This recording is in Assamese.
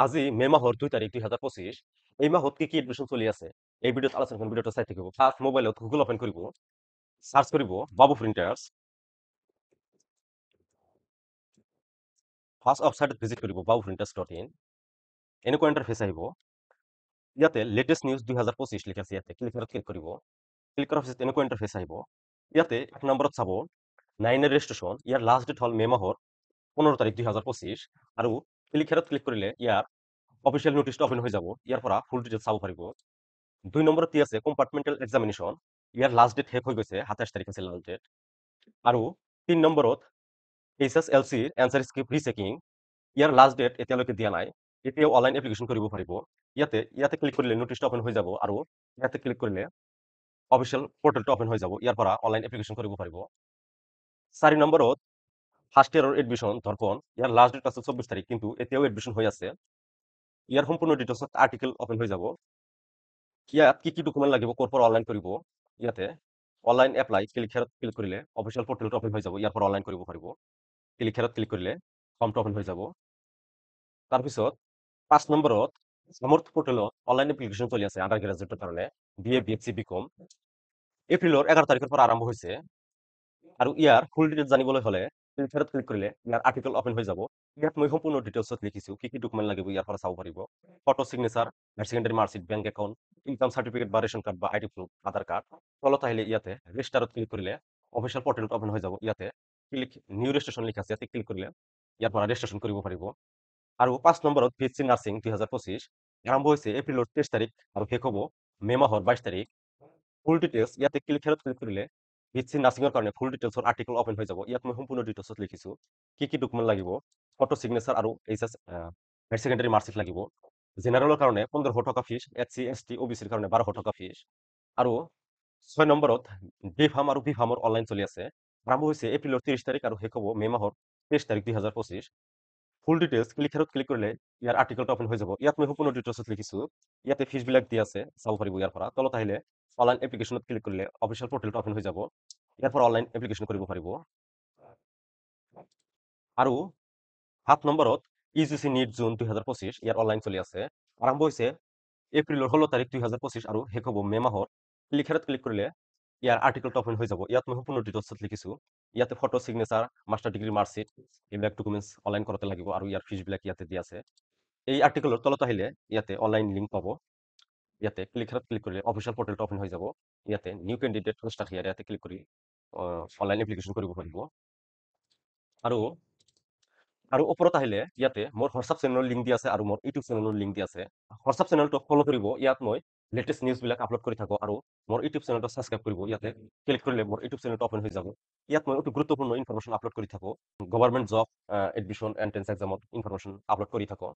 আজি মে মাহৰ 2 তাৰিখ 2025 এই মাহত কি এডমিশন চলি আছে এই ভিডিওত আলোচনা করব। ভিডিওটা চাই থাকিব। ফার্স্ট মোবাইলত গুগল ওপেন করিব, সার্চ করিব বাবু প্রিন্টার্স। ফার্স্ট ওয়েবসাইটত ভিজিট করিব babuprinters.in। এনেকুৱা ইন্টারফেস আহিব। ইয়াতে লেটেস্ট নিউজ 2025 লিখা আছে। ইয়াতে ক্লিক করিব। ক্লিক কৰাৰ পিছত এনেকুৱা ইন্টাৰফেস আহিব। ইয়াতে 1 নম্বৰত চাব 9 এৰ ৰেজিস্ট্ৰেশন। ইয়াৰ লাস্ট ডেট হল মে মাহৰ 15 তাৰিখ 2025 আৰু ক্লিক কৰিলে ইয়াৰ অফিচিয়াল নোটিছটো ওপেন হৈ যাব। ইয়াৰ পৰা ফুল ডিটেইলছ চাব পাৰিব। 2 নম্বৰত কি আছে কম্পাৰ্টমেন্টাল এক্সামিনেশন। ইয়াৰ লাস্ট ডেট শেষ হৈ গৈছে, 27 তাৰিখ আছিল লাস্ট ডেট। আৰু 3 নম্বৰত HSLC ৰ এনসাৰ স্ক্ৰিপ্ট ৰিচেকিং। ইয়াৰ লাস্ট ডেট এতিয়ালৈকে দিয়া নাই। এতিয়াও অনলাইন এপ্লিকেশন কৰিব পাৰিব। ইয়াতে ক্লিক কৰিলে নোটিছটো ওপেন হৈ যাব আৰু ইয়াতে ক্লিক কৰিলে অফিচিয়াল পোৰ্টালটো ওপেন হৈ যাব। ইয়াৰ পৰা অনলাইন এপ্লিকেশন কৰিব পাৰিব। 4 নম্বৰত ফাৰ্স্ট ইয়াৰৰ এডমিশন দৰ্পণ। ইয়াৰ লাস্ট ডেট আছে 24 তাৰিখ, কিন্তু এতিয়াও এডমিশন হৈ আছে। ইয়াৰ সম্পূৰ্ণ ডিটেইলছত আৰ্টিকেল ওপেন হৈ যাব। ইয়াত কি ডকুমেন্ট লাগিব, ক'ৰ পৰা অনলাইন কৰিব। ইয়াতে অনলাইন এপ্লাই ক্লিক কৰিলে অফিচিয়াল পোৰ্টালটো ওপেন হৈ যাব। ইয়াৰ পৰা অনলাইন কৰিব পাৰিব। ক্লিক কৰিলে ফৰ্মটো ওপেন হৈ যাব। তাৰপিছত 5 নম্বৰত সামৰ্থ পোৰ্টালত অনলাইন এপ্লিকেশন চলি আছে আন্ডাৰ গ্ৰাজুয়েটৰ কাৰণে। BA, BSc, BCom এপ্ৰিলৰ 11 তাৰিখৰ পৰা আৰম্ভ হৈছে। আৰু ইয়াৰ ফুল ডিটেইলছ জানিবলৈ হলে ক্লিক কৰিলে ইয়াৰ আৰ্টিকেল ওপেন হৈ যাব। ইয়াত মই সম্পূৰ্ণ ডিটেইলছত লিখিছো কি ডকুমেন্ট লাগিব। ইয়াৰ পৰা চাব পাৰিব। Photo signature, higher secondary marksheet, bank account, income certificate বা ৰেশন কাৰ্ড বা আইডি প্ৰুফ, আধাৰ কাৰ্ড। তলত আহিলে ইয়াতে ৰেজিস্টাৰত ক্লিক কৰিলে অফিচিয়াল পোৰ্টালটো ওপেন হৈ যাব। ইয়াতে নিউ ৰেজিস্ট্ৰেশন লিখা আছে। ইয়াতে ক্লিক কৰিলে ইয়াৰ পৰা ৰেজিস্ট্ৰেশন কৰিব পাৰিব। আৰু 5 নম্বৰত BSc নাৰ্সিং 2025 আৰম্ভ হৈছে এপ্ৰিলৰ 23 তাৰিখ আৰু শেষ হ'ব মে মাহৰ 22 তাৰিখ। ফুল ডিটেইলছ ইয়াতে ক্লিক কৰিলে BSc নাৰ্সিংৰ কাৰণে ফুল ডিটেইলছৰ আৰ্টিকেল ওপেন হৈ যাব। ইয়াত মই সম্পূৰ্ণ ডিটেইলছত লিখিছো কি ডকুমেন্ট লাগিব। ফটো সিগনেচাৰ আৰু হায়াৰ সেকেন্ডাৰী মাৰ্কশিট লাগিব। জেনাৰেলৰ কাৰণে 1500 টকা ফিজ, SC ST OBCৰ কাৰণে 1200 টকা ফিজ। আৰু 6 নম্বৰত ডি ফাৰ্ম আৰু বি ফাৰ্মৰ অনলাইন চলি আছে। আৰম্ভ হৈছে এপ্ৰিলৰ 30 তাৰিখ আৰু শেষ হ'ব মে মাহৰ 23 তাৰিখ 2025। ফুল ডিটেইলছ ক্লিক কৰিলে ইয়াৰ আৰ্টিকেলটো ওপেন হৈ যাব। ইয়াত মই সম্পূৰ্ণ ডিটেইলছত লিখিছো। ইয়াতে ফিজবিলাক দি আছে, চাব পাৰিব। ইয়াৰ পৰা তলত আহিলে অনলাইন এপ্লিকেশনত ক্লিক কৰিলে অফিচিয়াল পোৰ্টালটো ওপেন হৈ যাব। ইয়াৰ পৰা অনলাইন এপ্লিকেশন কৰিব পাৰিব। আৰু 7 নম্বৰত UGC নিট জুন 2025 ইয়াৰ অনলাইন চলি আছে। আৰম্ভ হৈছে এপ্ৰিলৰ 16 তাৰিখ 2025 আৰু শেষ হ'ব মে মাহৰ। ক্লিক কৰিলে ইয়াৰ আৰ্টিকেলটো ওপেন হৈ যাব। ইয়াত মই সম্পূৰ্ণ ডিটেইলছত লিখিছো। ইয়াতে photo signature, master degree marksheet এইবিলাক ডকুমেন্টছ অনলাইন কৰোঁতে লাগিব আৰু ইয়াৰ ফিজবিলাক ইয়াতে দিয়া আছে। এই আৰ্টিকেলৰ তলত আহিলে ইয়াতে অনলাইন লিংক পাব। ইয়াতে ক্লিক কৰিলে অফিচিয়াল পোৰ্টালটো ওপেন হৈ যাব। ইয়াতে নিউ ক্যান্ডিডেট স্টাৰ্ট হিয়াৰ ইয়াতে ক্লিক কৰি অনলাইন এপ্লিকেশন কৰিব পাৰিব। আৰু আৰু ওপৰত আহিলে ইয়াতে মোৰ হোৱাটছআপ চেনেলৰ লিংক দিয়া আছে আৰু মোৰ ইউটিউব চেনেলৰ লিংক দিয়া আছে। হোৱাটছআপ চেনেলটো ফলো কৰিব। ইয়াত মই লেটেষ্ট নিউজবিলাক আপলোড কৰি থাকো আৰু মোৰ ইউটিউব চেনেলটো সাবস্ক্ৰাইব কৰিব। ইয়াতে ক্লিক কৰিলে মোৰ ইউটিউব চেনেলটো ওপেন হৈ যাব। ইয়াত মই অতি গুৰুত্বপূৰ্ণ ইনফৰমেশন আপলোড কৰি থাকো। গভৰ্নমেন্ট জব, এডমিশন, এন্ট্ৰেন্স এক্সামত ইনফৰমেশন আপলোড কৰি থাকো।